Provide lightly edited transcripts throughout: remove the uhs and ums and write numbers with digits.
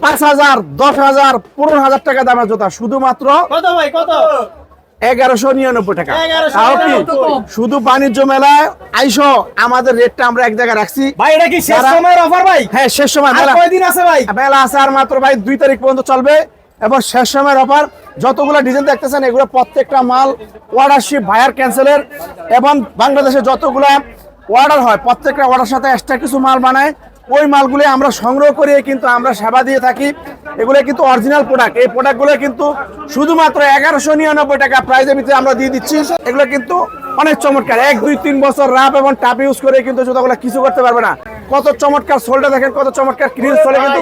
5,000, 10,000, 15,000 টাকা দামের জুতা শুধুমাত্র কত ভাই কত 1199 টাকা। 1199 তাও কি শুধু বাণিজ্য মেলায় আইসো আমাদের রেটটা আমরা এক জায়গায় রাখছি ভাই। এটা কি শেষ যারা- সময়ের অফার ভাই? হ্যাঁ শেষ সময় আর মেলা কয়দিন আছে ভাই? মেলা আছে আর মাত্র ভাই 2 তারিখ পর্যন্ত চলবে এবং শেষ সময়ের অফার। যতগুলো ডিজাইন দেখতেছেন এগুলো প্রত্যেকটা মাল অর্ডারশিপ ভায়ার ক্যান্সেলের এবং বাংলাদেশে যতগুলা অর্ডার হয় প্রত্যেকটা অর্ডার সাথে এক্সট্রা কিছু মাল বানায় ওই মালগুলো আমরা সংগ্রহ করে কিন্তু আমরা সেবা দিয়ে থাকি। এগুলো কিন্তু অরিজিনাল প্রোডাক্ট। এই প্রোডাক্টগুলো কিন্তু শুধুমাত্র 1199 টাকা প্রাইজের ভিতরে আমরা দিয়ে দিচ্ছি। এগুলো কিন্তু অনেক চমৎকার 1, 2, 3 বছর রাপ এবং টাপ ইউজ করে কিন্তু জুতাগুলো কিছু করতে পারবে না। কত চমৎকার সোলটা দেখেন, কত চমৎকার ক্রিজ সোলে কিন্তু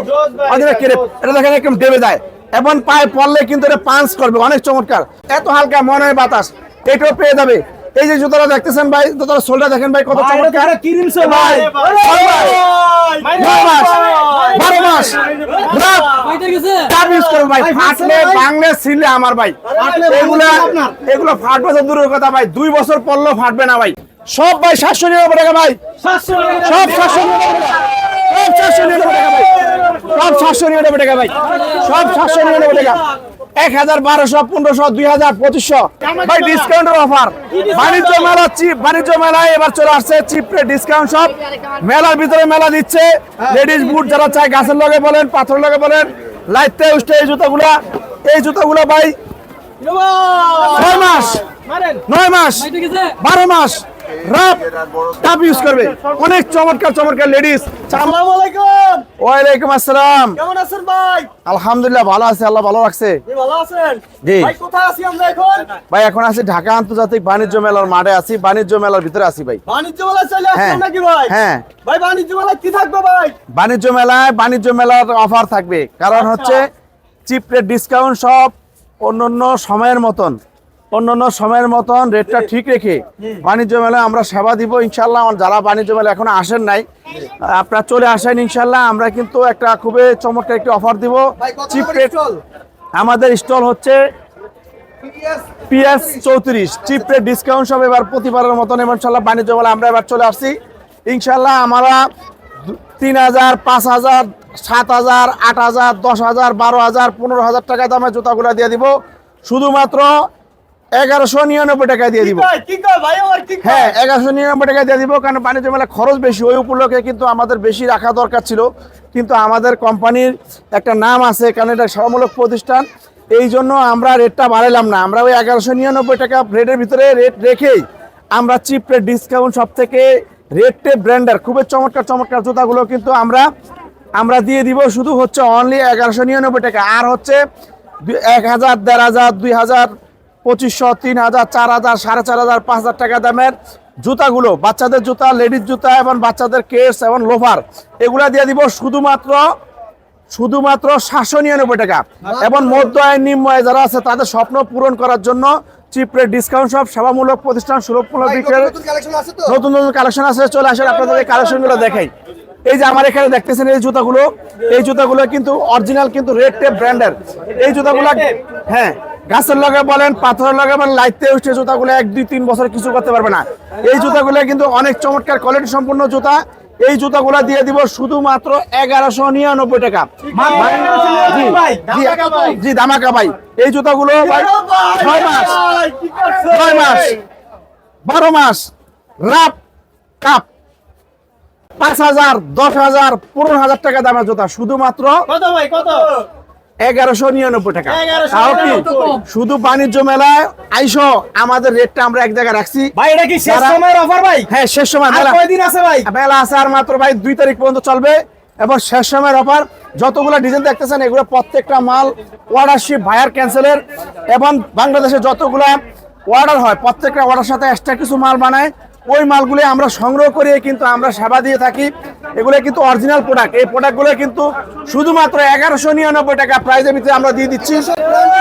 অরিজিনাল ক্রেপ। এটা দেখেন একদম দেবে যায় এবং পায়ে পড়লে কিন্তু এটা পাঞ্চ করবে, অনেক চমৎকার। এত হালকা মনে হয় বাতাস, এটাও পেয়ে যাবে। এই যে জুতাটা দেখতেছেন ভাই, জুতার সোলটা দেখেন ভাই কত চমৎকার। কি রিমস ভাই? 9 মাস 12 মাস টাপ ইউজ করবে ভাই। ফাটলে বাংলা ছিলে আমার ভাই, এগুলো ফাটবে তো দূরের কথা ভাই, 2 বছর পরলেও ফাটবে না ভাই। সব ভাই 799 টাকা ভাই, সব 799 টাকা, সব 799 টাকা ভাই, সব 799 টাকা ভাই, সব 799 টাকা। 1000, 1200, 1500, 2000, 2500 ভাই ডিসকাউন্টের অফার। বাণিজ্য মেলা বাণিজ্য মেলায় এবার চলে আসছে চিপ রেট ডিসকাউন্ট সব। মেলার ভিতরে মেলা দিচ্ছে লেডিস বুট যারা চাই, গাছের লগে বলেন পাথর লগে বলেন লাইতে উঠে এই জুতাগুলো ভাই 6 মাস 9 মাস 12 মাস রাপ টাপ ইউজ করবে, অনেক চমৎকার চমৎকার লেডিস। আসসালামু আলাইকুম। ওয়ালাইকুম আসসালাম। কেমন আছেন ভাই? আলহামদুলিল্লাহ ভালো আছে, আল্লাহ ভালো রাখছে। আপনি ভালো আছেন? জি। ভাই কোথায় আছি আমরা এখন? ভাই এখন আছি ঢাকা আন্তর্জাতিক বাণিজ্য মেলার মাঠে আছি, বাণিজ্য মেলার ভিতরে আছি ভাই। বাণিজ্য মেলায় চলে হ্যাঁ। আসছেন নাকি ভাই? হ্যাঁ। ভাই বাণিজ্য মেলায় কি থাকবে ভাই? বাণিজ্য মেলার অফার থাকবে, কারণ আচ্ছা। হচ্ছে চিপ রেট ডিসকাউন্ট সব অন্যান্য সময়ের মতন রেটটা ঠিক রেখে বাণিজ্য মেলায় আমরা সেবা দিব ইনশাল্লাহ। যারা বাণিজ্য মেলা এখনো আসেন নাই আপনারা চলে আসেন ইনশাল্লাহ। আমরা কিন্তু একটা খুবই চমৎকার একটি অফার দিব। চিপ রেট আমাদের স্টল হচ্ছে PS 34 চিপ রেট ডিসকাউন্ট সব এবার প্রতিবারের মতন ইনশাল্লাহ বাণিজ্য মেলা আমরা এবার চলে আসছি ইনশাল্লাহ। আমরা 3000, 5000, 7000, 8000, 10,000, 12,000, 15,000 টাকা দামের জুতাগুলো দিয়ে দিব শুধুমাত্র 1199 টাকা দিয়ে দিব। কি কয় ভাই আমার কি কয়? হ্যাঁ 1199 টাকা দিয়ে দিব, কারণ বাণিজ্য মেলা খরচ বেশি, ওই উপলক্ষে কিন্তু আমাদের বেশি রাখা দরকার ছিল, কিন্তু আমাদের কোম্পানির একটা নাম আছে, কারণ এটা সেবামূলক প্রতিষ্ঠান, এই জন্য আমরা রেটটা বাড়াইলাম না। আমরা ওই 1199 টাকা রেটের ভিতরে রেট রেখেই আমরা চিপ রেট ডিসকাউন্ট সব থেকে রেটে ব্র্যান্ডের খুবই চমৎকার জুতাগুলো কিন্তু আমরা দিয়ে দিব শুধু হচ্ছে অনলি 1199 টাকা। আর হচ্ছে 1000, 1500, 2000, 2500, 3000, 4000, 4500, 5000 টাকা দামের জুতাগুলো, বাচ্চাদের জুতা, লেডিস জুতা এবং বাচ্চাদের কেস এবং লোফার, এগুলা দিয়ে দিব শুধুমাত্র 799 টাকা। এবং মধ্য আয় নিম্ন আয় যারা আছে তাদের স্বপ্ন পূরণ করার জন্য চিপ রেট ডিসকাউন্ট সব সেবামূলক প্রতিষ্ঠান সুলভমূল্য বিক্রয়ের নতুন কালেকশন আছে, চলে আসেন আপনাদের এই কালেকশনগুলো দেখাই। এই যে আমার এখানে দেখতেছেন এই জুতাগুলো কিন্তু অরিজিনাল, কিন্তু রেড টেপ ব্র্যান্ডের এই জুতাগুলো। হ্যাঁ গাছের লগে বলেন পাথরের লগে বলেন লাইতে উঠে জুতাগুলো 1, 2, 3 বছর কিছু করতে পারবে না। এই জুতাগুলো কিন্তু অনেক চমৎকার কোয়ালিটি সম্পন্ন জুতা। এই জুতাগুলো দিয়ে দিব শুধুমাত্র 1199 টাকা। জি ধামাকা ভাই। এই জুতাগুলো ভাই 6 মাস 9 মাস 12 মাস রাপ কাপ 5,000, 10,000, 15,000 টাকা দামের জুতা শুধুমাত্র কত ভাই কত? 1199 টাকা। 1199 তাও কি শুধু বাণিজ্য মেলায় আইসো আমাদের রেটটা আমরা এক জায়গায় রাখছি। ভাই এটা কি শেষ যারা- সময়ের অফার ভাই? হ্যাঁ শেষ সময় আর মেলা কয়দিন আছে ভাই? মেলা আছে আর মাত্র ভাই 2 তারিখ পর্যন্ত চলবে এবং শেষ সময়ের অফার। যতগুলো ডিজাইন দেখতেছেন এগুলো প্রত্যেকটা মাল অর্ডারশিপ ভায়ার ক্যান্সেলের এবং বাংলাদেশে যতগুলো অর্ডার হয় প্রত্যেকটা অর্ডার সাথে এক্সট্রা কিছু মাল বানায় ওই মালগুলো আমরা সংগ্রহ করে কিন্তু আমরা সেবা দিয়ে থাকি। এগুলো কিন্তু অরিজিনাল প্রোডাক্ট। এই প্রোডাক্টগুলো কিন্তু শুধুমাত্র 1199 টাকা প্রাইজের ভিতরে আমরা দিয়ে দিচ্ছি।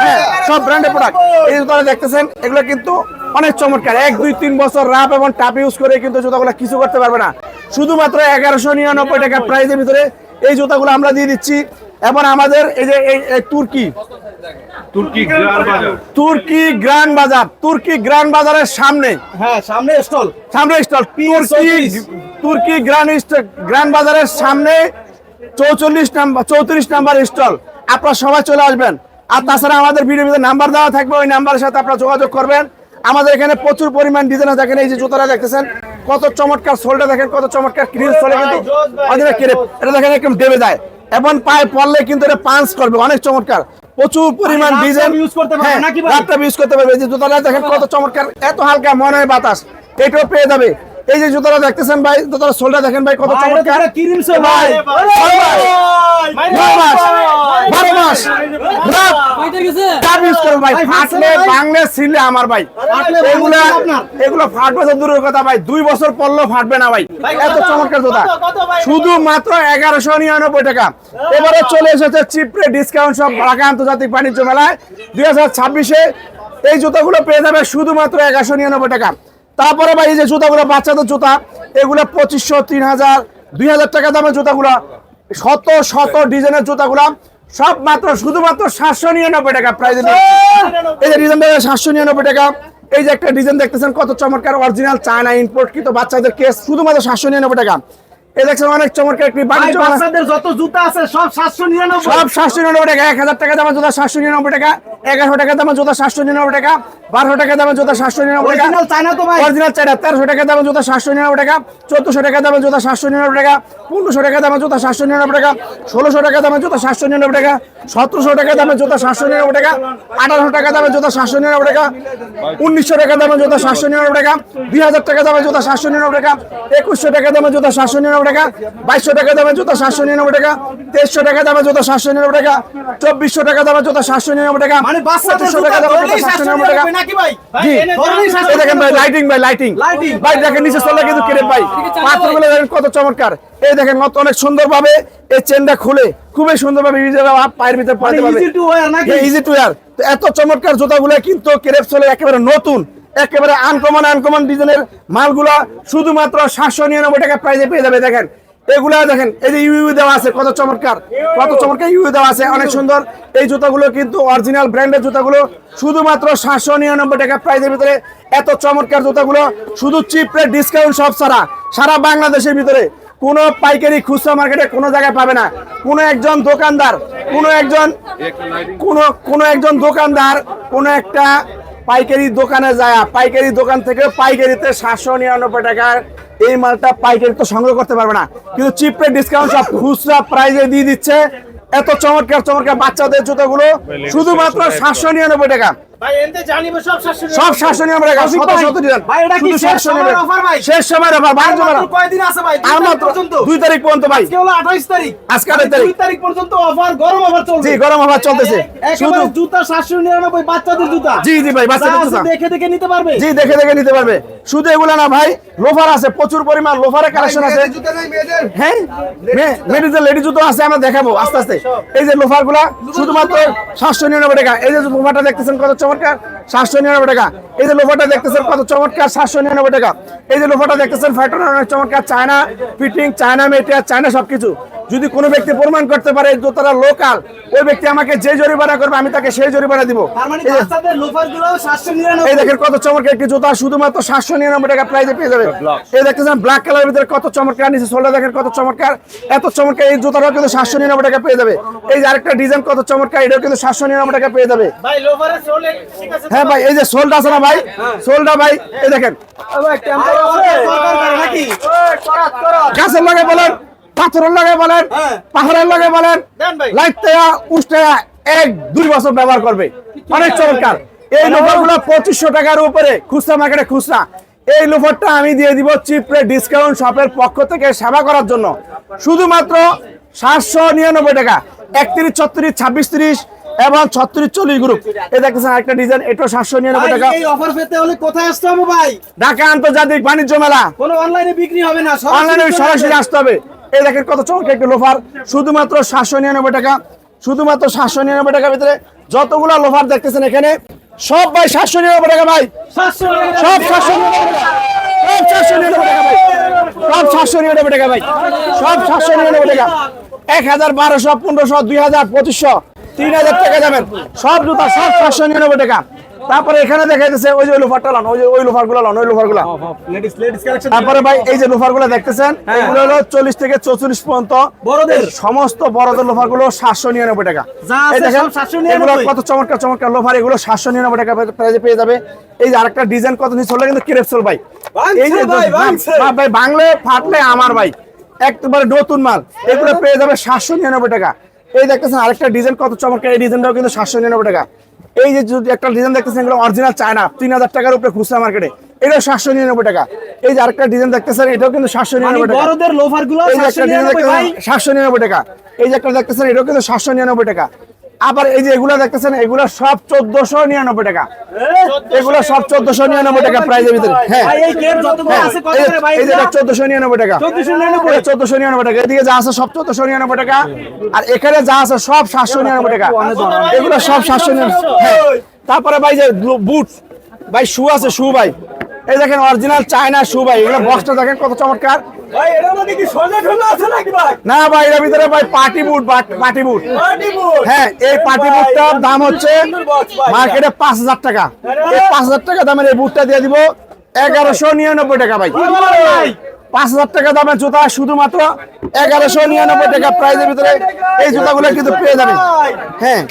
হ্যাঁ সব ব্র্যান্ডের প্রোডাক্ট। এই জুতাগুলো দেখতেছেন এগুলো কিন্তু অনেক চমৎকার 1, 2, 3 বছর রাপ এবং টাপ ইউজ করে কিন্তু জুতাগুলো কিছু করতে পারবে না। শুধুমাত্র 1199 টাকা প্রাইজের ভিতরে এই জুতাগুলো আমরা দিয়ে দিচ্ছি। এবং আমাদের এই যে এই তুর্কি গ্রান্ড বাজারের সামনে, হ্যাঁ সামনে স্টল তুর্কি গ্রান্ড বাজারের সামনে 34 নাম্বার স্টল। আপনারা সবাই চলে আসবেন। আর তাছাড়া আমাদের ভিডিওতে নাম্বার দেওয়া থাকবে, ওই নাম্বারের সাথে আপনারা যোগাযোগ করবেন। আমাদের এখানে প্রচুর পরিমাণ ডিজাইন দেখেন, এই যে জুতাটা দেখতেছেন কত চমৎকার, সোলটা দেখেন কত চমৎকার, ক্রিজ সোলে কিন্তু এটা দেখেন একদম দেবে যায় এবং পায়ে পড়লে কিন্তু এটা পাঞ্চ করবে, অনেক চমৎকার, প্রচুর পরিমাণ ডিজাইন ইউজ করতে পারবে নাকি ভাই? রাতটা ইউজ করতে পারবে। এই যে জুতাটা দেখেন কত চমৎকার, এত হালকা মনে হয় বাতাস, এটাও পেয়ে যাবে। এই যে জুতাটা দেখতেছেন ভাই, জুতার সোলটা দেখেন ভাই কত চমৎকার, কি রিমস ভাই? 12 মাস ইউজ করবেন ভাই, ফাটলে বাংলা ছিলে আমার ভাই, এগুলো ফাটবে তো দূরের কথা ভাই, 2 বছর পরলেও ফাটবে না ভাই, এত চমৎকার জুতা, শুধুমাত্র 1199 টাকা। এবারে চলে এসেছে চিপরে ডিসকাউন্ট সব ঢাকা আন্তর্জাতিক বাণিজ্য মেলায় 2026-এ এই জুতাগুলো পেয়ে যাবে শুধুমাত্র 1199 টাকা। তারপরে ভাই এই যে জুতাগুলো বাচ্চাদের জুতা, এগুলো 2500, 3000, 2000 টাকা দামের জুতাগুলো, শত ডিজাইনের জুতাগুলো সব মাত্র শুধুমাত্র 799 টাকা প্রাইজে। এই যে ডিজাইন 799 টাকা। এই যে একটা ডিজাইন দেখতেছেন কত চমৎকার, অরিজিনাল চায়না ইম্পোর্ট কিন্তু বাচ্চাদের কেস, শুধুমাত্র 799 টাকা। এই দেখছেন অনেক চমৎকার একটি বাণিজ্য বাচ্চাদের যত জুতা আছে সব 799, সব 799 টাকা। 1000 টাকা দামের জুতা 799 টাকা, 1100 টাকা দামের জুতা 799 টাকা, 1200 টাকা দামের জুতা 799 টাকা, অরিজিনাল চায়না তো ভাই, অরিজিনাল চায়না। 1300 টাকা দামের জুতা 799 টাকা, 1400 টাকা দামের জুতা 799 টাকা, 1500 টাকা দামের জুতা 799 টাকা, 1600 টাকা দামের জুতা 799 টাকা, 1700 টাকা দামের জুতা 799 টাকা, 1800 টাকা দামের জুতা 799 টাকা, 1900 টাকা দামের জুতা 799 টাকা, 2000 টাকা দামের জুতা 799 টাকা, 2100 টাকা দামের জুতা 799 টাকা, 2200 টাকা দামের জুতা 799 টাকা, 2300 টাকা দামের জুতা 799 টাকা, 2400 টাকা দামের জুতা 799 টাকা, মানে বাচ্চাদের 2500 জুতা টাকা দামের জুতা ধরলেই 799 টাকা। 799 নাকি ভাই? জি, ধরলেই এই দেখেন ভাই, লাইটিং ভাই, লাইটিং ভাই দেখেন নিচে চলে কিন্তু কেরে ভাই, পাথরগুলো দেখেন কত চমৎকার। এই দেখেন অনেক সুন্দর ভাবে এই চেনটা খুলে খুবই সুন্দর ভাবে পায়ের ভিতরে পড়তে পারবে, ইজি টু ওয়্যার নাকি? Easy to wire. তো এত চমৎকার জুতাগুলো কিন্তু ক্রেপ সোলে একেবারে নতুন, একেবারে আনকমন ডিজাইনের মালগুলা শুধুমাত্র 799 টাকা প্রাইসে পেয়ে যাবে। দেখেন এগুলা দেখেন, এই যে ইউ দেওয়া আছে কত চমৎকার, ইউ দেওয়া আছে, অনেক সুন্দর। এই জুতাগুলো কিন্তু অরিজিনাল ব্র্যান্ডের জুতাগুলো শুধুমাত্র 799 টাকা প্রাইসের ভিতরে। এত চমৎকার জুতাগুলো শুধু চিপ রেট ডিসকাউন্ট সব ছাড়া সারা বাংলাদেশের ভিতরে কোনো পাইকারি খুচরা মার্কেটে কোনো জায়গায় পাবে না। কোনো একজন দোকানদার, কোনো একজন দোকানদার কোনো একটা পাইকারি দোকানে যায়, পাইকারি দোকান থেকে পাইকারিতে 799 টাকার এই মালটা পাইকারি তো সংগ্রহ করতে পারবে না, কিন্তু চিপ রেট ডিসকাউন্ট সব খুচরা প্রাইসে দিয়ে দিচ্ছে। এত চমৎকার বাচ্চাদের জুতোগুলো শুধুমাত্র 799 টাকা। ভাই এনতে জানিবে সব 799 সব 799 টাকা, শত ডিজাইন। ভাই এটা কি শেষ সময়ের অফার ভাই? শেষ সময়ের অফার, বাণিজ্য মেলা কয়দিন আছে ভাই? আর মাত্র 2 তারিখ পর্যন্ত ভাই। আজকে হলো 28 তারিখ, আজকে 28 তারিখ, 2 তারিখ পর্যন্ত অফার, গরম অফার চলছে। জি, গরম অফার চলতেছে। শুধু জুতা 799, বাচ্চাদের জুতা। জি ভাই, বাচ্চাদের জুতা দেখে নিতে পারবে। জি, দেখে নিতে পারবে। শুধু এগুলা না ভাই, লোফার আছে, প্রচুর পরিমাণ লোফারের কালেকশন আছে। হ্যাঁ, মেয়েদের লেডি জুতো আছে, আমরা দেখাবো আস্তে আস্তে। এই যে লোফারগুলা শুধুমাত্র 799 টাকা। এই যে লোফারটা দেখতেছেন কত চমৎকার, 799 টাকা। এই যে লোফারটা দেখতেছেন কত চমৎকার, 799 টাকা। এই যে লোফারটা দেখতেছেন ফ্যাটন অনেক চমৎকার, China fitting, China material, China সবকিছু। যদি কোনো ব্যক্তি প্রমাণ করতে পারে এই জুতাটা লোকাল, ওই ব্যক্তি আমাকে যে জরিমানা করবে আমি তাকে সেই জরিমানা দিব। তার মানে বাচ্চাদের লোফারগুলো 799। এই দেখেন কত চমৎকার একটি জুতা, শুধুমাত্র 799 টাকা প্রাইসে পেয়ে যাবে। এই দেখতেছেন ব্ল্যাক কালারের ভিতরে কত চমৎকার, নিচে সোলটা দেখেন কত চমৎকার, এত চমৎকার। এই জুতাটাও কিন্তু 799 টাকা পেয়ে যাবে। এই যে আরেকটা ডিজাইন কত চমৎকার, এটাও কিন্তু 799 টাকা পেয়ে যাবে। ভাই লোফারের সোলে ঠিক আছে? হ্যাঁ ভাই, এই যে সোলটা আছে না ভাই, সোলটা ভাই এই দেখেন, ভাই টেম্পার নাকি? গাছের লাগে বলেন, পাথরের লাগে বলেন, পাহাড়ের লাগে বলেন, লাইটটা উষ্টা 1-2 বছর ব্যবহার করবে, অনেক চমৎকার। এই লোফারগুলো 2500 টাকার উপরে খুচরা মার্কেটে খুচরা। এই লোফারটা আমি দিয়ে দিব চিপ রেট ডিসকাউন্ট শপের পক্ষ থেকে সেবা করার জন্য, শুধুমাত্র 799 টাকা। 31, 34, 26, 30 এবং 36, 40 গ্রুপ। এই দেখতেছেন আরেকটা ডিজাইন, এটাও 799 টাকা। এই অফার পেতে হলে কোথায় আসতে হবে ভাই? ঢাকা আন্তর্জাতিক বাণিজ্য মেলা। কোনো অনলাইনে বিক্রি হবে না, অনলাইনে সরাসরি আসতে হবে। এই দেখেন কত চমৎকার একটা লোফার, শুধুমাত্র 799 টাকা। শুধুমাত্র 799 টাকার ভিতরে যতগুলো লোফার দেখতেছেন এখানে সব ভাই 799 টাকা ভাই, সব 799 টাকা, সব 799 টাকা ভাই, সব 799 টাকা ভাই, সব 799 টাকা। 1000, 1200, 1500, 2000, 2500, 3000 টাকা যাবেন সব জুতা, সব 799 টাকা। তারপরে এখানে দেখাইতেছে ওই যে ওই লোফারটা লন, ওই লোফারগুলো লন, ওই লোফারগুলো। Ladies collection. তারপরে ভাই এই যে লোফারগুলো দেখতেছেন, এগুলো হলো 40 থেকে 44 পর্যন্ত বড়দের সমস্ত বড়দের লোফারগুলো 799 টাকা। যা এই আছে দেখেন সব 799। এগুলো কত চমৎকার চমৎকার লোফার, এগুলো 799 টাকা প্রাইসে পেয়ে যাবে। এই যে আরেকটা ডিজাইন কত নিচে হলো কিন্তু ক্রেপসোল ভাই, এই যে ভাই বাংলা ফাটলে আমার ভাই একবারে নতুন মাল, এগুলো পেয়ে যাবে 799 টাকা। এই দেখতেছেন আরেকটা ডিজাইন কত চমৎকার, এই ডিজাইনটাও কিন্তু 799 টাকা। এই যে যদি একটা ডিজাইন দেখতেছেন এগুলো অরিজিনাল চায়না, 3000 টাকার উপরে খুচরা মার্কেটে, এটাও 799 টাকা। এই যে আরেকটা ডিজাইন দেখতেছেন এটাও কিন্তু 799 টাকা। বড়দের লোফার গুলো এই যে একটা ডিজাইন দেখতেছেন 799 টাকা। এই যে একটা দেখতেছেন এটাও কিন্তু 799 টাকা। আবার এই যে এগুলো দেখতেছেন এগুলো সব 1499 টাকা, এগুলো সব 1499 টাকা প্রাইজের ভিতরে। হ্যাঁ ভাই এই কেপ যতগুলো আছে কত করে ভাই? এই যে 1499 টাকা, 1499 টাকা। এদিকে যা আছে সব 1499 টাকা, আর এখানে যা আছে সব 799 টাকা, এগুলো সব 799। হ্যাঁ তারপরে ভাই যে বুট ভাই, শু আছে শু ভাই, এই দেখেন অরিজিনাল চায়না শু ভাই, এগুলো বক্সটা দেখেন কত চমৎকার। ভাই এর মধ্যে কি সোজা ঢোলা আছে নাকি ভাই? না ভাই এর ভিতরে ভাই পার্টি বুট, পার্টি বুট। পার্টি বুট। হ্যাঁ এই পার্টি বুটটার দাম হচ্ছে মার্কেটে 5000 টাকা, এই 5000 টাকা দামের এই বুটটা দিয়ে দিব 1199 টাকা ভাই। 5000 টাকা দামের জুতা শুধুমাত্র 1199 টাকা প্রাইজের ভিতরে এই জুতাগুলো কিন্তু পেয়ে যাবেন। হ্যাঁ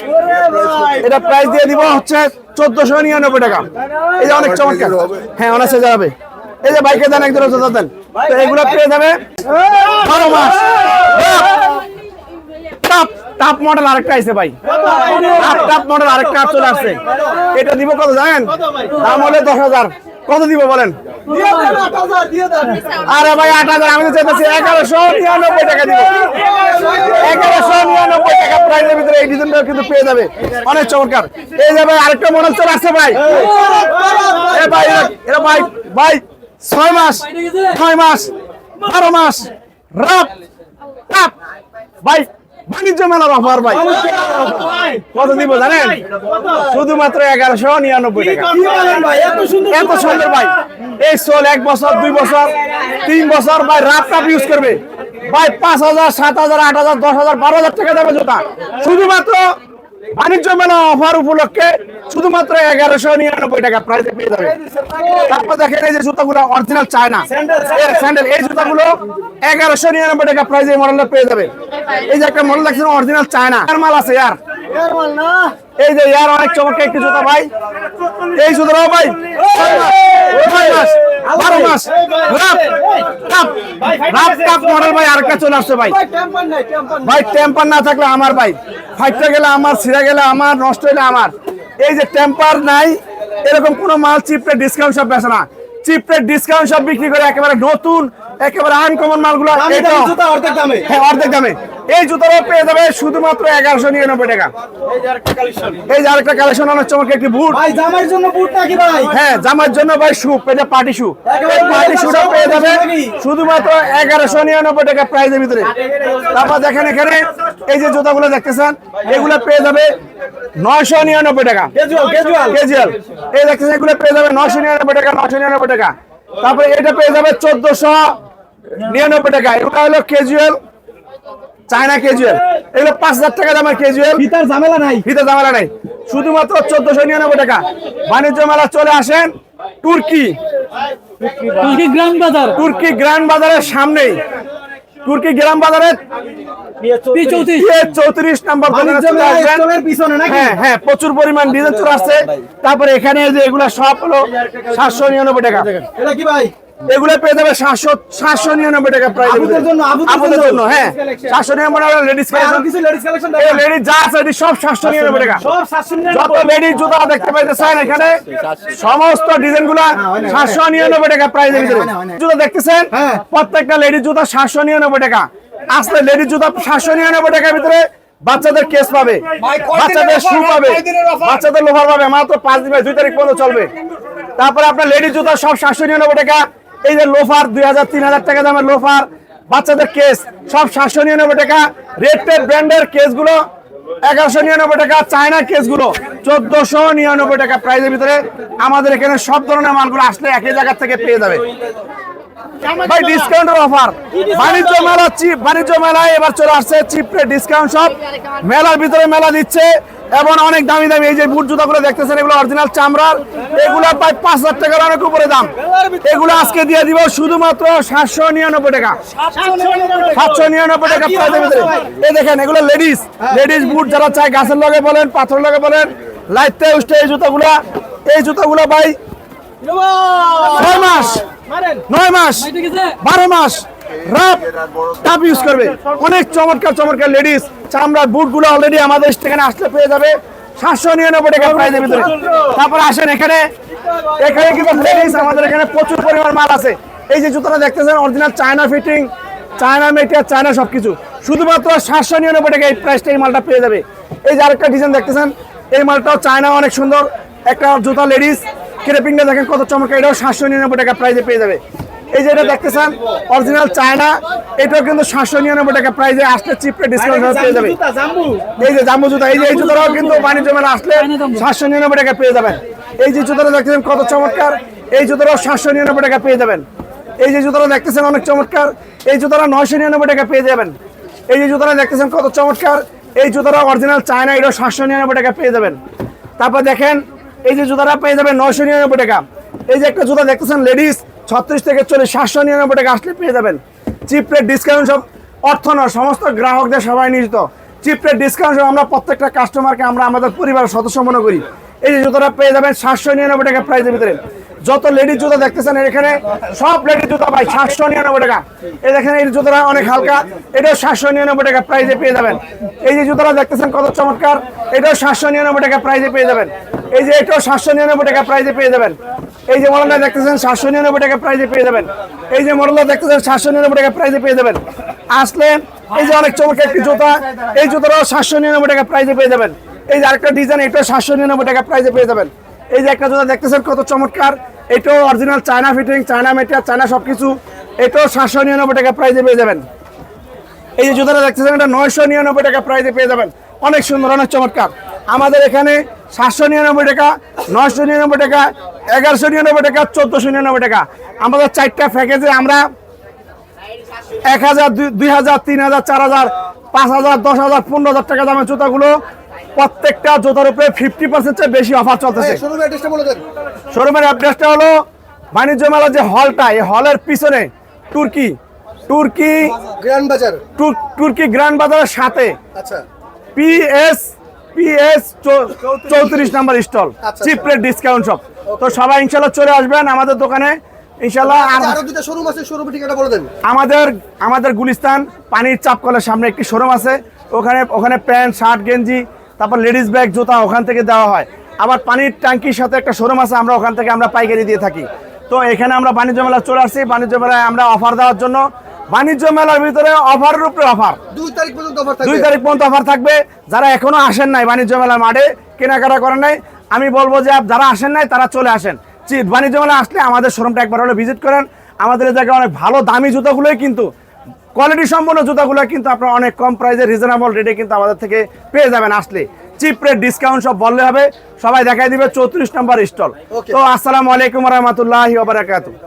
এটা প্রাইস দিয়ে দিব হচ্ছে 1499 টাকা। এই যে অনেক চমৎকার, হ্যাঁ অনেক সেজা হবে। এই যে বাইকে দেন একদম জুতা দেন, তো এগুলো পেয়ে যাবে 12 মাস। টাপ মডেল আরেকটা আছে ভাই, টাপ মডেল আরেকটা চলে আসছে, এটা দিব কত জানেন? দাম হলে 10,000। কত দিব বলেন? দিয়ে দেন 8000 দিয়ে দেন। আরে ভাই 8000 আমি তো চাইতেছি 1199 টাকা দিব, 1199 টাকা প্রাইসের ভিতরে এই ডিজাইনটা কিন্তু পেয়ে যাবে, অনেক চমৎকার। এই যে ভাই আরেকটা মডেল চলে আসছে ভাই, এ ভাই এটা ভাই ভাই 6 মাস 12 মাস রাপ টাপ ভাই, বাণিজ্য মেলার অফার ভাই। কত দিব জানেন? শুধুমাত্র 1199 টাকা। কি বলেন ভাই? এত সুন্দর এত সুন্দর ভাই, এই সোল 1 বছর 2 বছর 3 বছর ভাই রাপ টাপ ইউজ করবে ভাই। 5000 7000 8000 10000 12000 টাকা দামের জুতা শুধুমাত্র বাণিজ্য মেলা অফার উপলক্ষে শুধুমাত্র 1199 টাকা প্রাইসে পেয়ে যাবে। তারপর দেখেন এই যে জুতাগুলো অরিজিনাল চায়না স্যান্ডেল, এই জুতাগুলো 1199 টাকা প্রাইসে এই মডেলটা পেয়ে যাবে। এই যে একটা মডেল দেখছেন অরিজিনাল চায়না, এর মাল আছে ইয়ার, এই যে ইয়ার অনেক চমৎকার একটি জুতা ভাই। এই জুতাটাও ভাই 6 মাস 12 মাস রাপ টাপ মডেল ভাই আরেকটা চলে আসছে ভাই। টেম্পার নাই, টেম্পার নাই। ভাই টেম্পার না থাকলে আমার ভাই, ফাইটটা গেলে আমার, ছিঁড়ে গেলে আমার, নষ্ট হলে আমার। এই যে টেম্পার নাই এরকম কোন মাল চিপ রেট ডিসকাউন্ট সব বেচে না, চিপ রেট ডিসকাউন্ট সব বিক্রি করে একেবারে নতুন একেবারে আনকমন মালগুলো দামি দামি জুতা অর্ধেক দামে। হ্যাঁ অর্ধেক দামে। এই জুতাটাও পেয়ে যাবে শুধুমাত্র 1199 টাকা। এই যে আরেকটা কালেকশন। এই যে আরেকটা কালেকশন অনেক চমৎকার একটি বুট, ভাই জামাইয়ের জন্য বুট নাকি ভাই? হ্যাঁ জামার জন্য ভাই শু, এটা পার্টি শু, এই পার্টি শুটা পেয়ে যাবে শুধুমাত্র 1199 টাকা প্রাইসের ভিতরে। তারপর দেখেন এখানে এই যে জুতাগুলো দেখতেছেন এগুলো পেয়ে যাবে 999 টাকা ক্যাজুয়াল। এই দেখতেছেন এগুলো পেয়ে যাবে 999 টাকা, 999 টাকা। তারপরে এটা পেয়ে যাবে 1499 টাকা। এটা হলো ক্যাজুয়াল চায়না ক্যাজুয়াল, এগুলো 5000 টাকা দামের ক্যাজুয়াল, ভিতর ঝামেলা নাই। ভিতরে ঝামেলা নাই, শুধুমাত্র 1499 টাকা। বাণিজ্য মেলা চলে আসেন তুর্কি গ্রান্ড বাজারের সামনেই, তুর্কি গ্রাম বাজারের 34 নম্বর দোকানে চলে আসবেন। স্টলের পিছনে নাকি? হ্যাঁ হ্যাঁ প্রচুর পরিমাণ ডিজাইন চলে আসছে। তারপরে এখানে যে এগুলো সব হলো 799 টাকা, এটা কি ভাই? এগুলো পেয়ে যাবে 799 টাকা প্রাইস। আপুদের জন্য, আপুদের জন্য হ্যাঁ 799 টাকা। লেডিস ভাই, আরো কিছু লেডিস কালেকশন এই লেডিস যা আছে এটি সব 799 টাকা। সব 799। যত লেডিস জুতা দেখতে পাইতেছেন এখানে সমস্ত ডিজাইনগুলো 799 টাকা প্রাইসের ভিতরে জুতা দেখতেছেন। হ্যাঁ। প্রত্যেকটা লেডিস জুতা 799 টাকা। আসলে লেডিস জুতা 799 টাকার ভিতরে বাচ্চাদের কেস পাবে, বাচ্চাদের শু পাবে, বাচ্চাদের লোফার পাবে, মাত্র 5 দিন 2 তারিখ পর্যন্ত চলবে। তারপরে আপনার লেডিস জুতা সব 799 টাকা। এই যে লোফার 2000-3000 টাকা দামের লোফার, বাচ্চাদের কেস সব 799 টাকা। রেড টেপ ব্র্যান্ডের কেসগুলো 1199 টাকা, চায়না কেসগুলো 1499 টাকা প্রাইসের ভিতরে। আমাদের এখানে সব ধরনের মালগুলো আসলে একই জায়গা থেকে পেয়ে যাবে ভাই, ডিসকাউন্টের অফার। বাণিজ্য মেলায় এবার চলে আসছে চিপ রেট ডিসকাউন্ট সব। মেলার ভিতরে মেলা দিচ্ছে এবং অনেক দামি দামি এই যে বুট জুতাগুলো দেখতেছেন এগুলো অরিজিনাল চামড়ার, এগুলো প্রায় 5,000 টাকার অনেক উপরে দাম। এগুলো আজকে দিয়ে দিব শুধুমাত্র 799 টাকা, 799 টাকা প্রাইজের ভিতরে। এই দেখেন এগুলো লেডিস বুট, যারা চায় গাছের লগে বলেন পাথর লগে বলেন লাইতে উঠে এই জুতাগুলো ভাই 6 মাস 9 মাস 12 মাস টাপ ইউজ করবে। অনেক চমৎকার লেডিস চামড়ার বুটগুলো অলরেডি আমাদের স্টেশনে আসলে পেয়ে যাবে 799 টাকা প্রাইজের ভিতরে। তারপর আসেন এখানে কিন্তু লেডিস আমাদের এখানে প্রচুর পরিমাণ মাল আছে। এই যে জুতোটা দেখতেছেন original China fitting, China material, China সবকিছু, শুধুমাত্র 799 টাকা এই প্রাইসটা এই মালটা পেয়ে যাবে। এই যে আরেকটা ডিজাইন দেখতেছেন এই মালটাও চায়না, অনেক সুন্দর একটা জুতা লেডিস, ক্রেপিংটা দেখেন কত চমৎকার, এটাও 799 টাকা প্রাইজে পেয়ে যাবে। এই যে এটা দেখতেছেন অরিজিনাল চায়না, এটাও কিন্তু 799 টাকা প্রাইজে আসলে চিপ রেট ডিসকাউন্ট পেয়ে যাবে। এই যে জাম্বু জুতা, এই যে এই জুতাটাও কিন্তু বাণিজ্য মেলা আসলে 799 টাকা পেয়ে যাবেন। এই যে জুতাটা দেখতেছেন কত চমৎকার, এই জুতাটাও 799 টাকা পেয়ে যাবেন। এই যে জুতাটা দেখতেছেন অনেক চমৎকার, এই জুতাটা 999 টাকা পেয়ে যাবেন। এই যে জুতাটা দেখতেছেন কত চমৎকার, এই জুতাটা অরিজিনাল চায়না, এটাও 799 টাকা পেয়ে যাবেন। তারপর দেখেন এই যে জুতাটা পেয়ে যাবেন 999 টাকা। এই যে একটা জুতা দেখতেছেন লেডিস 36 থেকে 40, 799 টাকা আসলে পেয়ে যাবেন। চিপ রেট ডিসকাউন্ট সব অর্থ নয়, সমস্ত গ্রাহকদের সবাই নিয়োজিত চিপ রেট ডিসকাউন্ট সব আমরা প্রত্যেকটা কাস্টমারকে আমরা আমাদের পরিবারের সদস্য মনে করি। এই যে জুতাটা পেয়ে যাবেন 799 টাকা প্রাইসের ভিতরে। যত লেডিস জুতা দেখতেছেন এখানে সব লেডিস জুতা ভাই 799 টাকা। এই দেখেন এই জুতাটা অনেক হালকা, এটাও 799 টাকা প্রাইসে পেয়ে যাবেন। এই যে জুতাটা দেখতেছেন কত চমৎকার, এটাও 799 টাকা প্রাইসে পেয়ে যাবেন। এই যে এটাও 799 টাকা প্রাইসে পেয়ে যাবেন। এই যে মডেলটা দেখতেছেন 799 টাকা প্রাইসে পেয়ে যাবেন। এই যে মডেলটা দেখতেছেন 799 টাকা প্রাইসে পেয়ে যাবেন। আসলে এই যে অনেক চমৎকার একটি জুতা, এই জুতাটাও 799 টাকা প্রাইসে পেয়ে যাবেন। এই যে আরেকটা ডিজাইন, এটাও 799 টাকা প্রাইসে পেয়ে যাবেন। এই যে একটা জুতা দেখতেছেন কত চমৎকার, এটাও original China fitting, China material, China সবকিছু, এটাও 799 টাকা প্রাইসে পেয়ে যাবেন। এই যে জুতাটা দেখতেছেন এটা 999 টাকা প্রাইসে পেয়ে যাবেন। অনেক সুন্দর, অনেক চমৎকার। আমাদের এখানে 799 টাকা, 999 টাকা, 1199 টাকা, 1499 টাকা। আমাদের 4টা প্যাকেজে আমরা 1000, 2000, 3000, 4000, 5000, 10000, 15000 টাকা দামের জুতাগুলো প্রত্যেকটা জুতার উপরে 50% বেশি অফার চলতেছে। শোরুমের অ্যাড্রেসটা হলো বাণিজ্য মেলার যে হলটা, এই হলের পিছনে তুর্কি গ্র্যান্ড বাজারের সাথে PS 34 number stall, cheap rate discount shop. তো সবাই ইনশাল্লাহ চলে আসবেন আমাদের দোকানে ইনশাল্লাহ। আমাদের গুলিস্তান পানির চাপকলের সামনে একটি শোরুম আছে, ওখানে প্যান্ট, শার্ট, গেঞ্জি, তারপর লেডিস ব্যাগ, জুতা ওখান থেকে দেওয়া হয়। আবার পানির ট্যাঙ্কির সাথে একটা শোরুম আছে, আমরা ওখান থেকে আমরা পাইকারি দিয়ে থাকি। তো এখানে আমরা বাণিজ্য মেলা চলে আসছি, বাণিজ্য মেলায় আমরা অফার দেওয়ার জন্য। বাণিজ্য মেলার ভিতরে অফারের উপরে অফার, 2 তারিখ পর্যন্ত অফার থাকবে। যারা এখনো আসেন নাই বাণিজ্য মেলার মাঠে কেনাকাটা করেন নাই, আমি বলবো যে যারা আসেন নাই তারা চলে আসেন। বাণিজ্য মেলা আসলে আমাদের শোরুমটা একবার হলে ভিজিট করেন। আমাদের এই জায়গায় অনেক ভালো দামি জুতাগুলোই কিন্তু, কোয়ালিটি সম্পন্ন জুতাগুলো কিন্তু আপনারা অনেক কম প্রাইসে রিজনেবল রেটে কিন্তু আমাদের থেকে পেয়ে যাবেন। আসলে চিপ রেট ডিসকাউন্ট সব বললে হবে, সবাই দেখাই দিবে 34 নম্বর স্টল। তো আসসালামু আলাইকুম ওয়া রাহমাতুল্লাহি ওয়া বারাকাতুহু।